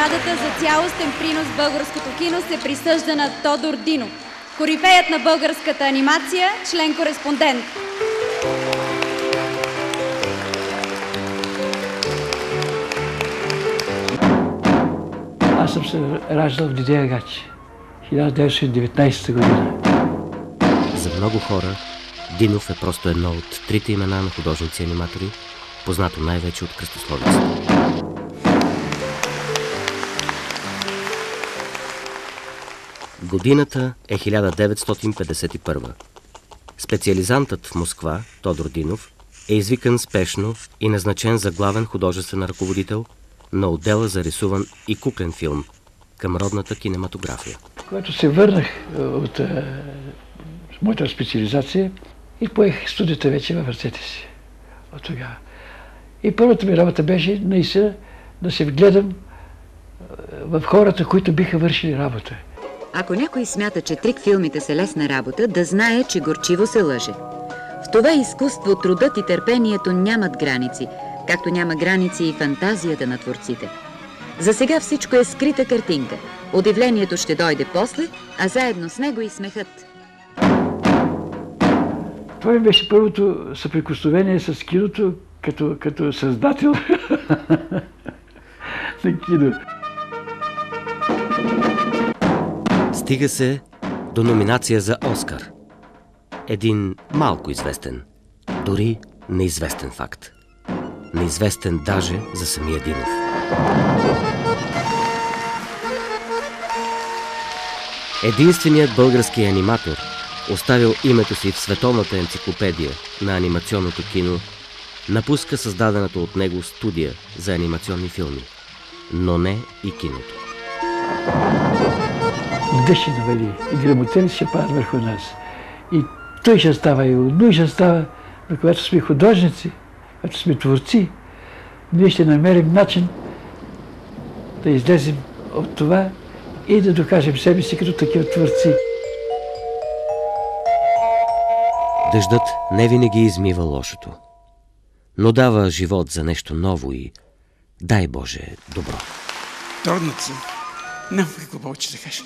наградата за цялостен принос в българското кино се присъжда на Тодор Динов, корифеят на българската анимация, член-кореспондент. Аз съм се раждал в Дидея Гачи, 1919 година. За много хора Динов е просто едно от трите имена на художници-аниматори, познато най-вече от кръстословицата. Годината е 1951. Специализантът в Москва, Тодор Динов, е извикан спешно и назначен за главен художествен ръководител на отдела за рисуван и куклен филм към родната кинематография. Когато се върнах от моята специализация и поех студията вече във ръцете си от тогава. И първата ми работа беше наистина да се вгледам в хората, които биха вършили работа. Ако някой смята, че трик-филмите са лесна работа, да знае, че горчиво се лъже. В това изкуство трудът и търпението нямат граници, както няма граници и фантазията на творците. За сега всичко е скрита картинка. Удивлението ще дойде после, а заедно с него и смехът. Това ми беше първото съприкосновение с киното като създател на кино. Стига се до номинация за Оскар. Един малко известен, дори неизвестен факт. Неизвестен даже за самия Динов. Единственият български аниматор, оставил името си в световната енциклопедия на анимационното кино, напуска създадената от него студия за анимационни филми, но не и киното. Дъжд ще навали и грамотели ще падат върху нас. И той ще става, и Луной ще става, но когато сме художници, когато сме творци, ние ще намерим начин да излезем от това и да докажем себе си като такива творци. Дъждът не винаги измива лошото, но дава живот за нещо ново и, дай Боже, добро. Трудното съм. Нямам какво повече да кажа.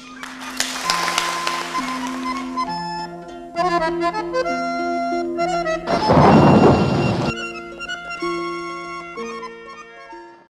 Thank you.